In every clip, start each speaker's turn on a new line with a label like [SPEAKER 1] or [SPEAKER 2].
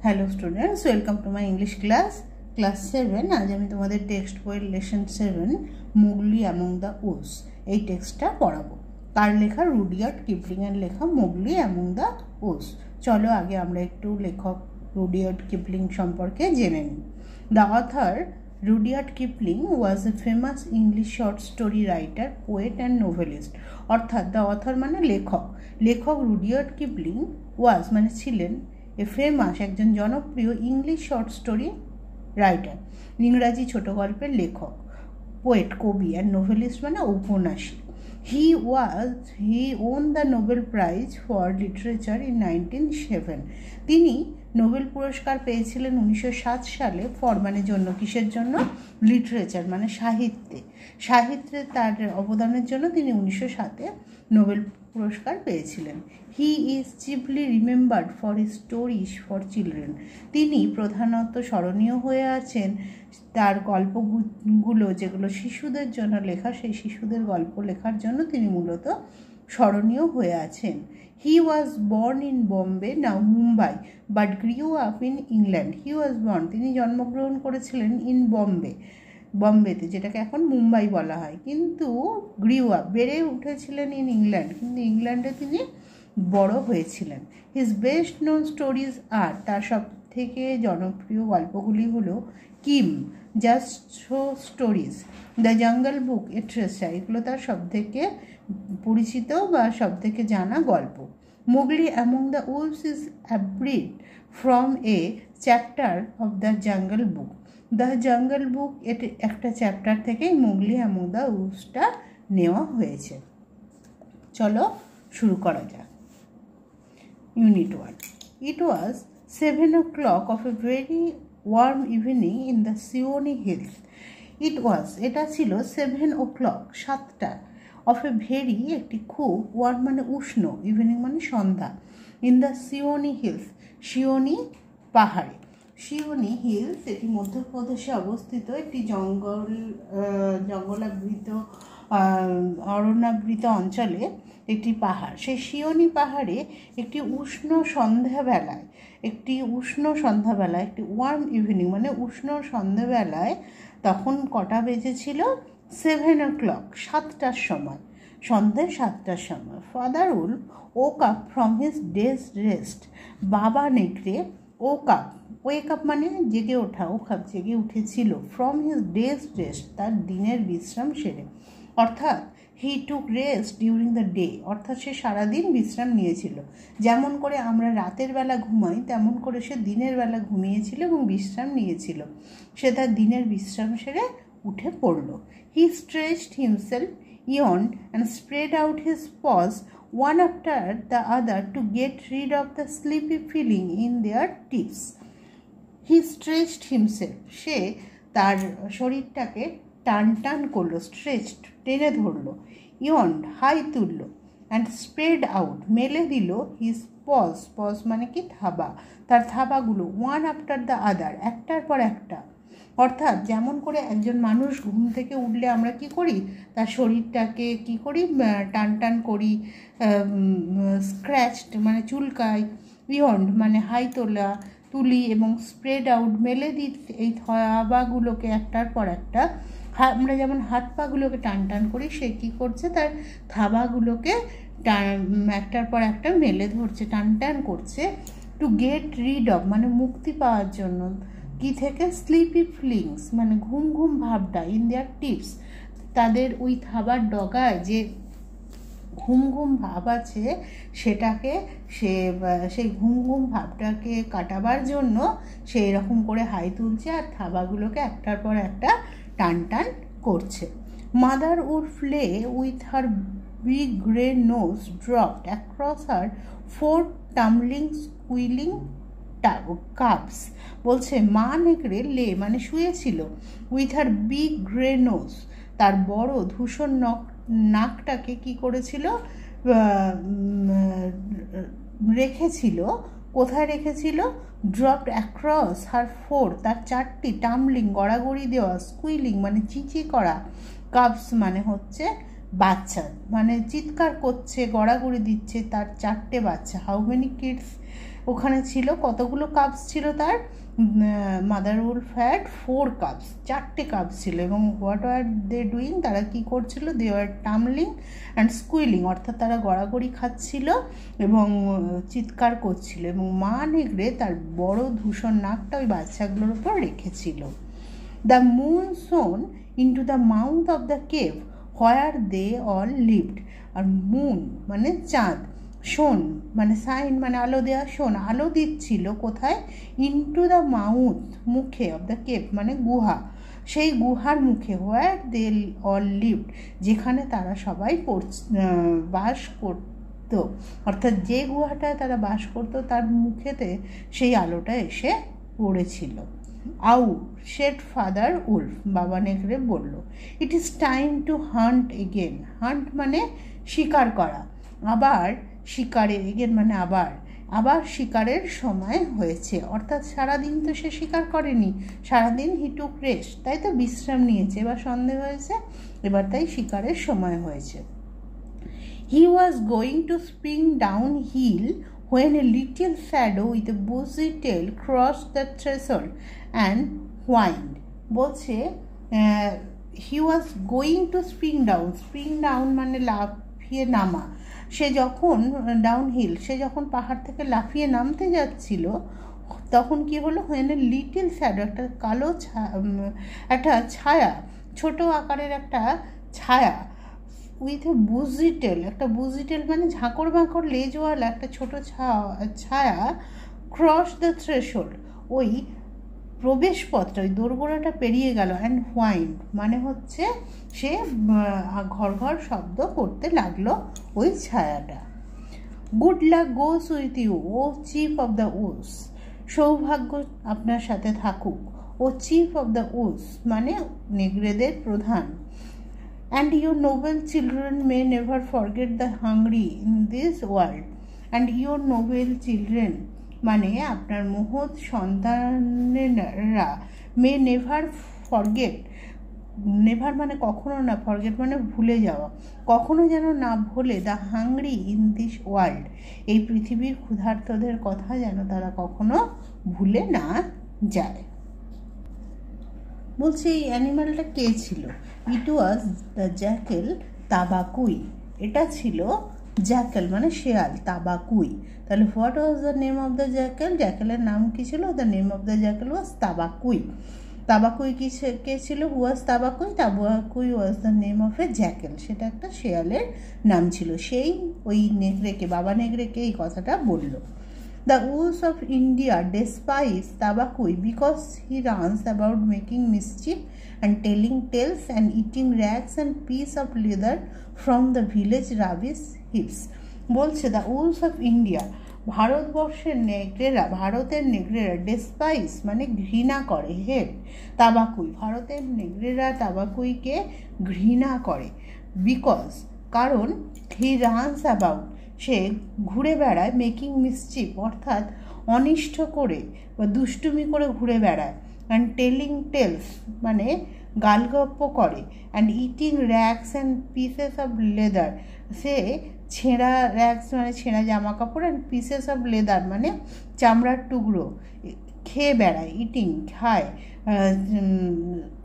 [SPEAKER 1] Hello students, welcome to my English class 7। আজ আমি তোমাদের টেক্সট বইয়ের lesson 7 Mowgli among the Woods এই টেক্সটটা পড়াবো। কার লেখা? রুডিয়ার্ড কিপলিংয়ের লেখা মোগলি অ্যামং দ্য উডস। চলো আগে আমরা একটু লেখক রুডিয়ার্ড কিপলিং সম্পর্কে জেনে নিই। The author Rudyard Kipling was a famous English short story writer, poet and novelist. অর্থাৎ দ্য অথর মানে লেখক রুডিয়ার্ড কিপলিং ওয়াজ মানে ছিলেন ফেমাস একজন জনপ্রিয় ইংলিশ শর্ট স্টোরি রাইটার, ইংরাজি ছোট গল্পের লেখক, পোয়েট কবি, আর নোভেলিস্ট মানে ঔপন্যাসিক। He won the Nobel prize for literature in 1907। তিনি নোবেল পুরস্কার পেয়েছিলেন 1907 সালে। ফর মানে জন্য, কিসের জন্য? লিটারেচার মানে সাহিত্যে তার অবদানের জন্য তিনি 1907-এ নোবেল পুরস্কার পেয়েছিলেন। He is chiefly remembered for his stories for children. তিনি প্রধানত স্মরণীয় হয়ে আছেন তার গল্পগুলো, যেগুলো শিশুদের জন্য লেখা, সেই শিশুদের গল্প লেখার জন্য তিনি মূলত স্মরণীয় হয়ে আছেন। He was born in Bombay, now Mumbai, but grew up in England. তিনি জন্মগ্রহণ করেছিলেন ইন বম্বেতে, যেটাকে এখন মুম্বাই বলা হয়, কিন্তু গ্রিউ আপ বেড়ে উঠেছিলেন ইন ইংল্যান্ড, কিন্তু ইংল্যান্ডে তিনি বড় হয়েছিলেন। His best known stories are, তার সব থেকে জনপ্রিয় গল্পগুলি হলো Kim, just show stories, the Jungle book, etcetera. এগুলো তার সব থেকে পরিচিত বা সব থেকে জানা গল্প। Mowgli among the wolves is abridged from a chapter of the Jungle Book. The Jungle বুক এটি একটা চ্যাপ্টার থেকেই মোগলি অ্যামং দ্য উলভসটা নেওয়া হয়েছে। চলো শুরু করা যাক। Unit 1. It was 7 o'clock of a very warm evening in the Seoni Hills. এটা ছিল 7 o'clock, 7টা, of a very একটি খুব, ওয়ার্ম মানে উষ্ণ, ইভিনিং মানে সন্ধ্যা, in the Seoni hills, Seoni পাহাড়ে। সিওনি হিলস এটি মধ্যপ্রদেশে অবস্থিত একটি জঙ্গলাবৃত অরণ্যাবৃত অঞ্চলে একটি পাহাড়। সেই সিওনি পাহাড়ে একটি উষ্ণ সন্ধ্যাবেলায়, একটি ওয়ার্ম ইভিনিং মানে উষ্ণ সন্ধ্যাবেলায়, তখন কটা বেজেছিল? 7 o'clock, 7টার সময়, সন্ধ্যে 7টার সময়। Father Wolf woke up from his days rest. বাবা নেকড়ে ওয়েক আপ মানে জেগে ওঠা, জেগে উঠেছিল। ফ্রম হিজ ডেজ রেস্ট, তার দিনের বিশ্রাম সেরে। অর্থাৎ he took rest during the day, অর্থাৎ সে সারাদিন বিশ্রাম নিয়েছিল। যেমন করে আমরা রাতের বেলা ঘুমাই, তেমন করে সে দিনের বেলা ঘুমিয়েছিল এবং বিশ্রাম নিয়েছিল। সে তার দিনের বিশ্রাম সেরে উঠে পড়ল। He stretched himself, yawned and spread out his paws one after the other to get rid of the sleepy feeling in their tips. He stretched himself, সে তার শরীরটাকে টান করলো, স্ট্রেচড টেনে ধরলো, yawned হাই তুলল, অ্যান্ড স্প্রেড আউট মেলে দিল, his pause মানে কি থাবা, তার থাবাগুলো, ওয়ান আফটার দ্য আদার একটার পর একটা। অর্থাৎ যেমন করে একজন মানুষ ঘুম থেকে উঠলে আমরা কি করি, তার শরীরটাকে কি করি, টান করি, স্ক্র্যাচড মানে চুলকাই, ইয়ার্নড মানে হাই তুলি, এবং স্প্রেড আউট মেলে দিই এই থাবাগুলোকে একটার পর একটা। আমরা যেমন হাত পাগুলোকে টান করি, সে কী করছে, তার থাবাগুলোকে একটার পর একটা মেলে ধরছে, টান করছে। টু গেট রিড অফ মানে মুক্তি পাওয়ার জন্য, কি থেকে? স্লিপি ফিলিংস মানে ঘুম ভাবটা, ইন দেয়ার টিপস, তাদের ওই থাবার ডগায় যে ঘুম ভাব আছে, সেটাকে সেই ঘুম ভাবটাকে কাটাবার জন্য সে এরকম করে হাই তুলছে আর থাবাগুলোকে একটার পর একটা টান করছে। Mother wolf lay with her big grey nose dropped across her 4 tumbling squealing cubs. বলছে মা নেকড়ে লে মানে শুয়েছিল, with her big grey nose, তার বড় ধূসর নাকটাকে কি করেছিল, রেখেছিল। কোথায় রেখেছিল? ড্রপড অ্যাক্রস হার 4, তার 4টি, টাম্বলিং গড়াগড়ি দেওয়া, স্কুইলিং মানে চিচি করা, কাপস মানে হচ্ছে বাচ্চা, মানে চিৎকার করছে, গড়াগড়ি দিচ্ছে তার 4টে বাচ্চা। হাউ মেনি কিডস ওখানে ছিল কতগুলো কাপস ছিল তার? মাদার উলফ হ্যাড 4 কাপস, 4টে কাপস ছিল। এবং হোয়াট আর দে ডুইং, তারা কি করছিল? দে আর টামলিং অ্যান্ড স্কুইলিং, অর্থাৎ তারা গড়াগড়ি খাচ্ছিল এবং চিৎকার করছিল। এবং মা নেগড়ে তার বড় ধূসর নাকটা ওই বাচ্চাগুলোর উপর রেখেছিল। The moon shone into the mouth of the cave where they all lived. আর মুন মানে চাঁদ, শোন মানে সাইন মানে আলো দেওয়া, শোন আলো দিচ্ছিল কোথায়? ইন্টু দ্য মাউথ মুখে, অফ দ্য কেভ মানে গুহা, সেই গুহার মুখে। হোয়ার দে অল লিভড যেখানে তারা সবাই বাস করত, অর্থাৎ যে গুহাটায় তারা বাস করতো তার মুখেতে সেই আলোটা এসে পড়েছিল। আউ সেড ফাদার উলফ, বাবা নেগড়ে বলল। It is time to hunt again. Hunt মানে শিকার করা, আবার শিকারে, এগেন মানে আবার শিকারের সময় হয়েছে। অর্থাৎ সারাদিন তো সে শিকার করেনি, সারাদিন হি টুক রেস্ট, তাই তো বিশ্রাম নিয়েছে, এবার সন্ধে হয়েছে, এবার তাই শিকারের সময় হয়েছে। He was going to spring down hill when a little shadow with a bushy tail crossed the threshold and whined. বলছে he was going to spring down মানে লাফিয়ে নামা। সে যখন ডাউন হিল, সে যখন পাহাড় থেকে লাফিয়ে নামতে যাচ্ছিল, তখন কি হলো? when a little shadow, একটা কালো একটা ছায়া, ছোট আকারের একটা ছায়া, উইথ এ বুজিটেল, একটা বুজিটেল মানে ঝাঁকড় বাঁকড় লেজওয়ালা একটা ছোট ছায়া, ক্রস দ্য থ্রেশোল্ড, ওই প্রবেশপথটা, ওই দোরগোড়াটা পেরিয়ে গেল। অ্যান্ড হোয়াইন মানে হচ্ছে সে ঘর ঘর শব্দ করতে লাগলো ওই ছায়াটা। Good luck goes with you O chief of the wolves, সৌভাগ্য আপনার সাথে থাকুক। O chief of the wolves মানে নেগড়েদের প্রধান। And your noble children may never forget the hungry in this world. And your noble children মানে আপনার মহৎ সন্তানেরা মে নেভার ফরগেট, নেভার মানে কখনো না, ফরগেট মানে ভুলে যাওয়া, কখনো যেন না ভোলে, the hungry in this world, এই পৃথিবীর ক্ষুধার্তদের কথা যেন তারা কখনো ভুলে না যায়। বলছে এই অ্যানিম্যালটা কে ছিল? ইট ওয়াজ দ্য জ্যাকেল তাবাকুই, এটা ছিল জ্যাকেল মানে শেয়াল, তাবাকুই। তাহলে what was the name of the jackal? জ্যাকেলের নাম কি ছিল? The name of the jackal was Tabaqui. Tabaqui কে ছিল? Who was Tabaqui? Tabaqui was the name of a jackal, সেটা একটা শেয়ালের নাম ছিল। সেই ওই নেগড়েকে, বাবা নেগড়েকে এই কথাটা বলল। The wolves of India despise Tabakui because he runs about making mischief and telling tales and eating rags and piece of leather from the village rubbish heaps. বলছে the wolves of India, ভারতবর্ষের নেগড়েরা, ভারতের নেগড়েরা, ডেসপাইস মানে ঘৃণা করে, head, তাবাকুই, ভারতের নেগড়েরা তাবাকুইকে ঘৃণা করে। বিকজ কারণ, হি রানস অ্যাবাউট সে ঘুরে বেড়ায়, মেকিং মিসচিফ অর্থাৎ অনিষ্ট করে বা দুষ্টুমি করে ঘুরে বেড়ায়, অ্যান্ড টেলিং টেলস মানে গালগপ্প করে, and eating rags and pieces of leather সে ছেঁড়া, র্যাগস মানে ছেঁড়া জামা কাপড়, অ্যান্ড পিসেস অফ লেদার মানে চামড়ার টুকরো খেয়ে বেড়ায়, ইটিং খায়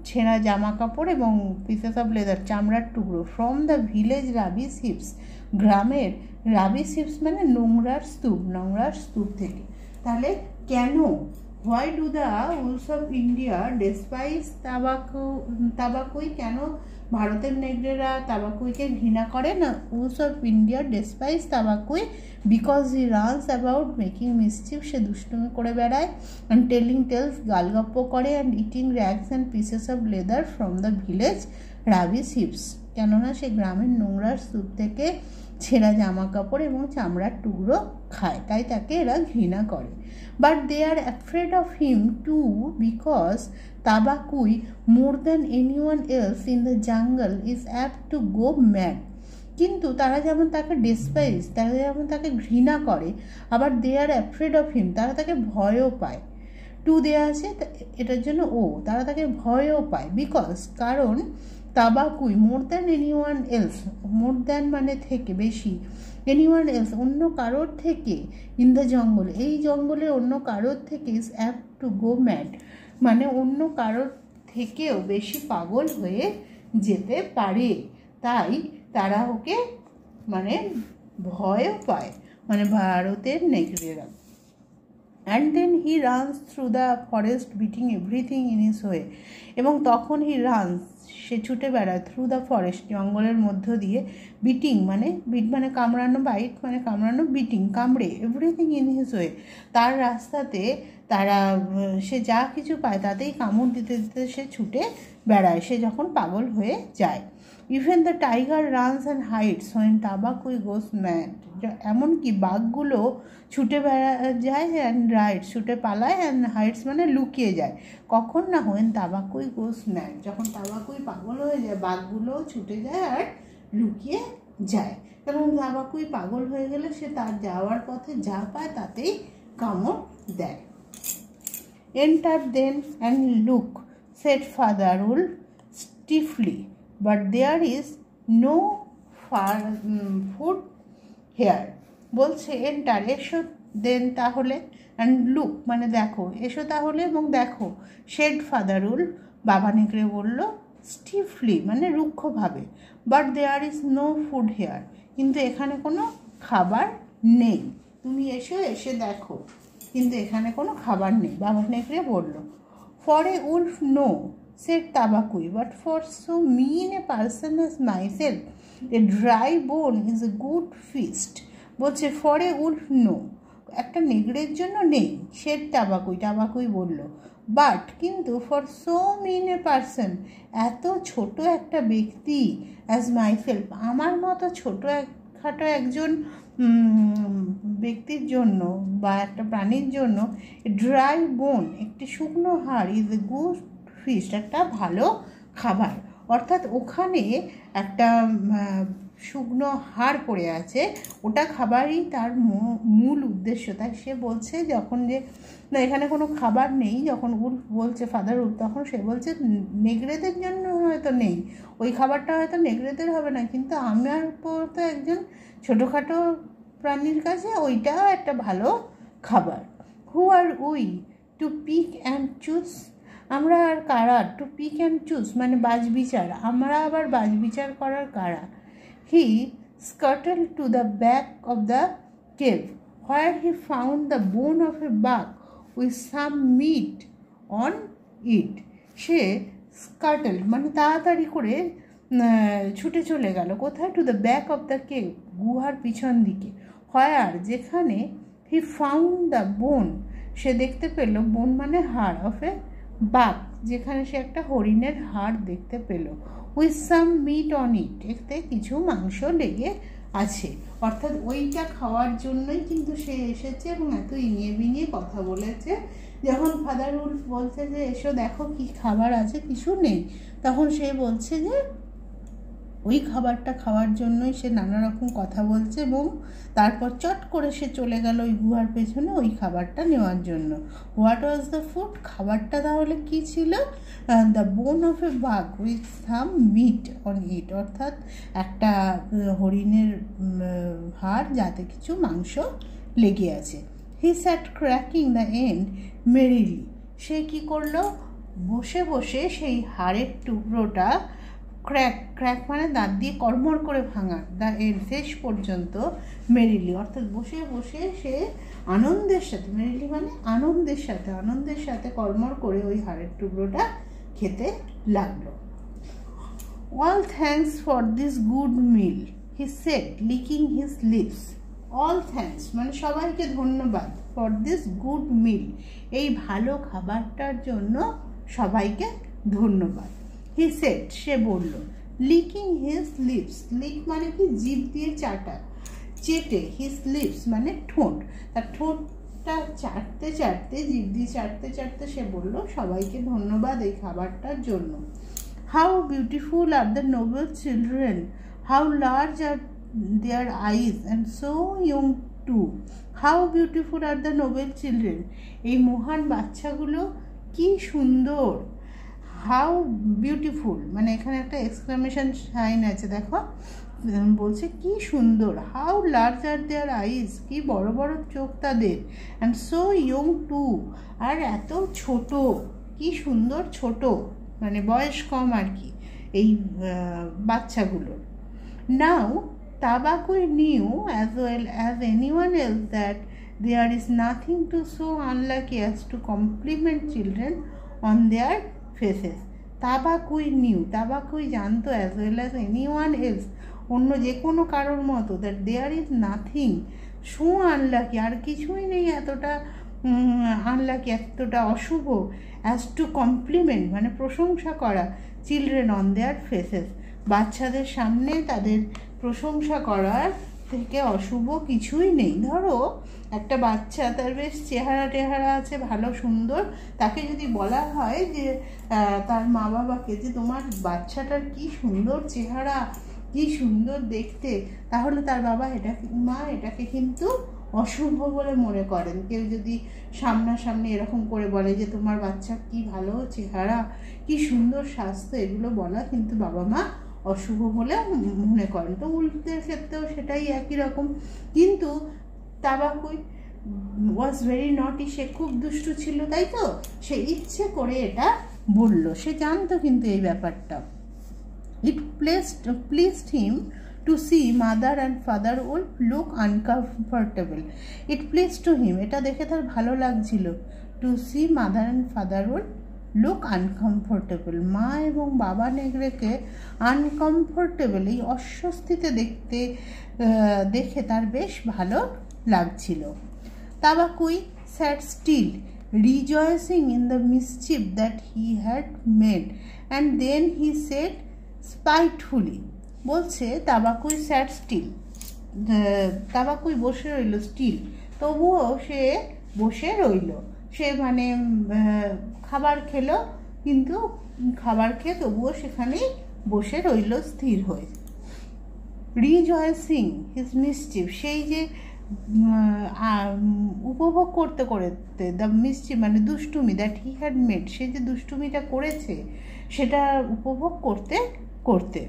[SPEAKER 1] ছেঁড়া জামা কাপড় এবং পিসেস অফ লেদার চামড়ার টুকরো, from the village rubbish heaps গ্রামের রাবিশ হিপস মানে নোংরার স্তূপ থেকে। তাহলে কেন, why do the wolves of India despise Tabaqui, কেন ভারতের নেগড়েরা তাবাকুইকে ঘৃণা করে না? Wolves of India despise Tabaqui because he runs about making mischief, সে দুষ্টুমি করে বেড়ায়, অ্যান্ড টেলিং টেলস গালগপ্প করে, and eating rags and pieces of leather from the village rubbish heaps, কেননা সে গ্রামের নোংরার স্তূপ থেকে ছেঁড়া জামা কাপড় এবং চামড়ার টুকরো খায়, তাই তাকে এরা ঘৃণা করে। But they are afraid of him too because Tabaqui more than anyone else in the jungle is apt to go mad, কিন্তু তারা যেমন তাকে ডেসপাইজ, তারা যেমন তাকে ঘৃণা করে, আবার দে আর অ্যাফ্রেড অফ হিম তারা তাকে ভয়ও পায়। টু দেয়া আছে এটার জন্য ও, তারা তাকে ভয়ও পায়। বিকজ কারণ Tabaqui more than anyone else, more than মানে থেকে বেশি, এনিওয়ান এলস, অন্য কারোর থেকে, ইন দ্য জঙ্গল, এই জঙ্গলে অন্য কারোর থেকে, is apt to go mad, মানে অন্য কারোর থেকেও বেশি পাগল হয়ে যেতে পারে, তাই তারা ওকে মানে ভয়ও পায়, মানে ভারতের নেকড়েরা। And then he runs through the forest biting everything in his way, এবং তখন হি রানস, সে ছুটে বেড়ায়, থ্রু দ্য ফরেস্ট, জঙ্গলের মধ্য দিয়ে, বিটিং মানে বিট মানে কামড়ানো, বাইট মানে কামড়ানো, বিটিং কামড়ে, এভরিথিং ইন হিজ ওয়ে, তার রাস্তাতে তারা সে যা কিছু পায় তাতেই কামড় দিতে দিতে সে ছুটে বেড়ায়, সে যখন পাগল হয়ে যায়। Even the tiger runs and hides when Tabaqui goes mad, এমনকি বাঘগুলো ছুটে বেড়া যায়, অ্যান্ড রাইটস ছুটে পালায়, অ্যান্ড হাইটস মানে লুকিয়ে যায়, কখন না হোয়েন টাবাকুই গোস ম্যাড, যখন টাবাকুই পাগল হয়ে যায় বাঘগুলোও ছুটে যায় আর লুকিয়ে যায়, কারণ টাবাকুই পাগল হয়ে গেলে সে তার যাওয়ার পথে যা পায় তাতেই কামড় দেয়। Enter then and look, said Father Wolf stiffly, but there is no food here. বলছে এন্টার, এসো, দেন তাহলে, অ্যান্ড লুক মানে দেখো, এসো তাহলে এবং দেখো, শেড ফাদার উল, বাবা নেকড়ে বলল, স্টিফলি মানে রুক্ষভাবে, but there is no food here, কিন্তু এখানে কোনো খাবার নেই, তুমি এসো, এসে দেখো, কিন্তু এখানে কোনো খাবার নেই, বাবা নেকড়ে বলল। For a wolf no, said Tabaqui, but for so mean a person as myself a dry bone is a good feast. বলছে ফর এ উলফ নো, একটা নেকড়ের জন্য নেই, সেড টাবাকুই, টাবাকুই বলল, বাট কিন্তু for so mean a person, এত ছোট একটা ব্যক্তি, অ্যাজ মাইসেলফ আমার মতো ছোট খাটো একজন ব্যক্তির জন্য বা একটা প্রাণীর জন্য, ড্রাই বোন একটি শুকনো হাড়, ইজ এ গুড ফিস্ট একটা ভালো খাবার, অর্থাৎ ওখানে একটা শুকনো হাড় পড়ে আছে, ওটা খাবারই তার মূল উদ্দেশ্য। তাই সে বলছে যখন যে না এখানে কোনো খাবার নেই, যখন উল্ফ বলছে ফাদার উল্ফ, তখন সে বলছে নেকড়েদের জন্য হয়তো নেই, ওই খাবারটা হয়তো নেকড়েদের হবে না, কিন্তু আমার উপর তো একজন ছোটোখাটো প্রাণীর কাছে ওইটাও একটা ভালো খাবার। Who are we to pick and choose, আমরা আর কারা, টু পিক অ্যান্ড চুজ মানে বাছবিচার, আমরা আবার বাছবিচার করার কারা। He scuttled to the back of the cave where he found the bone of a buck with some meat on it, সে স্কার্টেল মানে তাড়াতাড়ি করে ছুটে চলে গেল, কোথায়, to the back of the cave গুহার পিছন দিকে, হোয়ার যেখানে, হি ফাউন্ড দ্য বোন সে দেখতে পেল, বোন মানে হাড়, অফ এ বাঘ যেখানে সে একটা হরিণের হাড় দেখতে পেল, with some meat on it এতে কিছু মাংস লেগে আছে, অর্থাৎ ওইটা খাওয়ার জন্যই কিন্তু সে এসেছে এবং এত ইনিয়ে বিনিয়ে কথা বলেছে। যখন ফাদার উলফ বলছে যে এসো দেখো কি খাবার আছে, কিছু নেই, তখন সে বলছে যে ওই খাবারটা খাওয়ার জন্যই সে নানা রকম কথা বলছে, এবং তারপর চট করে সে চলে গেল ওই গুহার পেছনে ওই খাবারটা নেওয়ার জন্য। হোয়াট ওয়াজ দ্য ফুড, খাবারটা তাহলে কী ছিল, the bone of a buck with some meat on it, অর্থাৎ একটা হরিণের হাড় যাতে কিছু মাংস লেগে আছে। He sat cracking the end merrily, সে কী করলো, বসে বসে সেই হাড়ের টুকরোটা ক্র্যাক, ক্র্যাক মানে দাঁত দিয়ে কড়মড় করে ভাঙা, দা এর শেষ পর্যন্ত মেরিলি, অর্থাৎ বসে বসে সে আনন্দের সাথে, মেরিলি মানে আনন্দের সাথে কড়মড় করে ওই হাড়ের টুকরোটা খেতে লাগলো। All thanks for this good meal, he said licking his lips, all thanks মানে সবাইকে ধন্যবাদ, ফর দিস গুড মিল এই ভালো খাবারটার জন্য সবাইকে ধন্যবাদ। হি সেড সে বলল, লিকিং হিজ লিপস, লিক মানে কি জিভ দিয়ে চাটা, চেটে, হিজ লিপস মানে ঠোঁট, তার ঠোঁটটা চাটতে চাটতে, জিভ দিয়ে চাটতে চাটতে সে বলল সবাইকে ধন্যবাদ এই খাবারটার জন্য। How beautiful are the noble children, how large are their eyes and so young too, how beautiful are the noble children এই মহান বাচ্চাগুলো কি সুন্দর, হাউ বিউটিফুল মানে এখানে একটা এক্সক্লামেশন সাইন আছে দেখো, বলছে কি সুন্দর, হাউ লার্জ আর দেয়ার আইস, কি বড় বড় চোখ তাদের, অ্যান্ড সো ইয়ং টু, আর এত ছোট, কি সুন্দর ছোট, মানে বয়স কম আর কি এই বাচ্চাগুলোর। নাও Tabaqui knew as well as anyone else that there is nothing to so unlucky as to compliment children on their faces. Tabaqui knew, Tabaqui জানতো as well as anyone else, অন্য যে কোনো কারোর মতো, that there is nothing so unlucky, আর কিছুই নেই এতটা আনলাকি, এতটা অশুভ, অ্যাজ টু কমপ্লিমেন্ট মানে প্রশংসা করা, চিলড্রেন অন দেয়ার ফেসেস, বাচ্চাদের সামনে তাদের প্রশংসা করার থেকে অশুভ কিছুই নেই। ধরো একটা বাচ্চা, তার বেশ চেহারা টেহারা আছে, ভালো সুন্দর, তাকে যদি বলা হয় যে তার মা বাবাকে যে তোমার বাচ্চাটার কি সুন্দর চেহারা, কি সুন্দর দেখতে, তাহলে তার বাবা এটাকে কিন্তু অশুভ বলে মনে করেন। কেউ যদি সামনাসামনি এরকম করে বলে যে তোমার বাচ্চা কি ভালো চেহারা, কি সুন্দর স্বাস্থ্য, এগুলো বলা কিন্তু বাবা মা অশুভ বলে মনে করেন। তো উল্টের ক্ষেত্রেও সেটাই একই রকম। কিন্তু তাবাকুই ওয়াজ ভেরি নটি, সে খুব দুষ্টু ছিল, তাই তো সে ইচ্ছে করে এটা বলল, সে জানতো কিন্তু এই ব্যাপারটা। It pleased him to see mother and father would look uncomfortable. It pleased to him, এটা দেখে তার ভালো লাগছিল, to see mother and father would look uncomfortable, মা এবং বাবা নেগড়েকে আনকমফোর্টেবল, এই অস্বস্তিতে দেখে তার বেশ ভালো লাগছিল। তাবাকুই sat still, rejoicing in the mischief that he had made, and then he said spitefully, বলছে তাবাকুই স্যাট স্টিল, তাবাকুই বসে রইল, স্টিল তবুও সে বসে রইল, সে মানে খাবার খেলো, কিন্তু খাবার খেয়ে তবুও সেখানেই বসে রইল স্থির হয়ে। রিজয়েসিং হিজ মিসচিফ, সেই যে উপভোগ করতে করতে, দ্য মিসচিফ মানে দুষ্টুমি, দ্যাট হি হ্যাড মেড, সে যে দুষ্টুমিটা করেছে সেটা উপভোগ করতে করতে।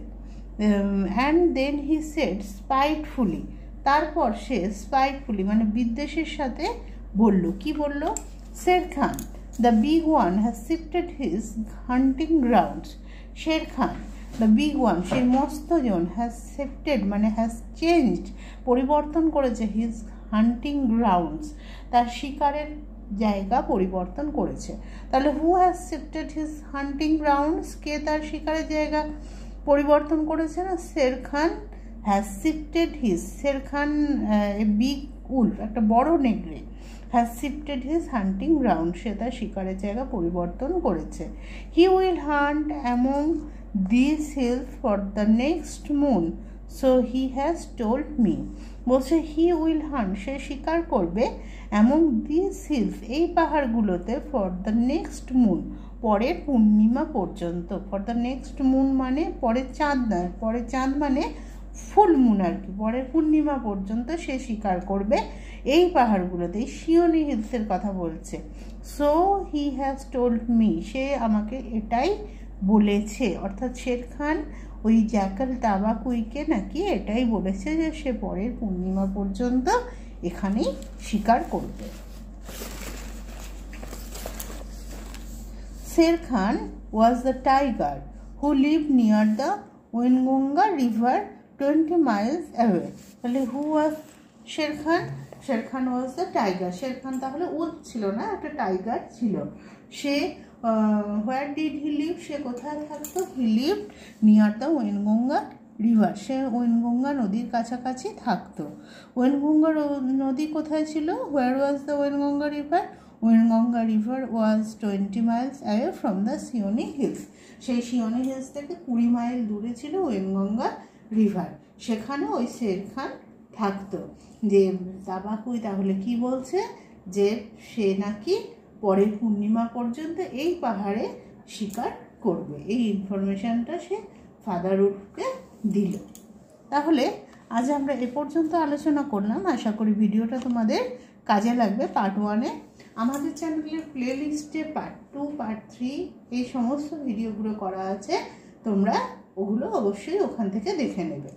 [SPEAKER 1] অ্যান্ড দেন হি সেড স্পাইটফুলি, তারপর সে স্পাইটফুলি মানে বিদ্বেষের সাথে বলল, কি বলল? Shere Khan the big one has shifted his hunting grounds, Shere Khan the big one সেই মস্তজন, হ্যাজ শিফটেড মানে হ্যাজ চেঞ্জড পরিবর্তন করেছে, হিজ হান্টিং গ্রাউন্ডস তার শিকারের জায়গা পরিবর্তন করেছে। তাহলে who has shifted his hunting grounds, কে তার শিকারের জায়গা পরিবর্তন করেছে না? Shere Khan has shifted his, Shere Khan big wolf একটা বড় নেগড়ে, has shifted his hunting ground সে তার শিকারের জায়গা পরিবর্তন করেছে। He will hunt among this hills for the next moon, so he has told me, বলছে হি উইল হান্ট সে শিকার করবে, অ্যামং দিস হিলস এই পাহাড়গুলোতে, ফর দ্য নেক্সট মুন পরের পূর্ণিমা পর্যন্ত, ফর দ্য নেক্সট মুন মানে পরের চাঁদ নয়, পরের চাঁদ মানে ফুল মুন আর কি, পরের পূর্ণিমা পর্যন্ত সে শিকার করবে এই পাহাড়গুলোতে, এই শিওনি হিলসের কথা বলছে। So he has told me, সে আমাকে এটাই বলেছে, অর্থাৎ শের খান ওই জ্যাকাল তাবাকুইকে নাকি এটাই বলেছে যে সে পরের পূর্ণিমা পর্যন্ত এখানেই শিকার করবে। Sher Khan was the tiger who lived near the Wainganga river 20 miles away. তাহলে who was Sher Khan? Sher Khan was the tiger. Sher Khan তাহলে উট ছিল না, একটা টাইগার ছিল। সে where did he live? সে কোথায় থাকতো? He lived near the Wainganga river. সে ওয়েনগঙ্গা নদীর কাছাকাছি থাকতো। ওয়েনগঙ্গা নদী কোথায় ছিল? Where was the Wainganga river? Wainganga river was 20 miles away from the Sioni Hills. সেই শিওনি হিলস থেকে 20 মাইল দূরে ছিল ওয়েনগঙ্গা রিভার, সেখানে ওই শের খান থাকতো। যে তাবাকুই তাহলে কি বলছে? যে সে নাকি পরের পূর্ণিমা পর্যন্ত এই পাহাড়ে শিকার করবে, এই ইনফরমেশনটা সে ফাদার উলফকে দিল। তাহলে আজ আমরা এ পর্যন্ত আলোচনা করলাম, আশা করি ভিডিওটা তোমাদের কাজে লাগবে। পার্ট 1-এ আমাদের চ্যানেলের প্লেলিস্টে পার্ট 2, পার্ট 3 এই সমস্ত ভিডিওগুলো করা আছে, তোমরা ওগুলো অবশ্যই ওখান থেকে দেখে নেবে।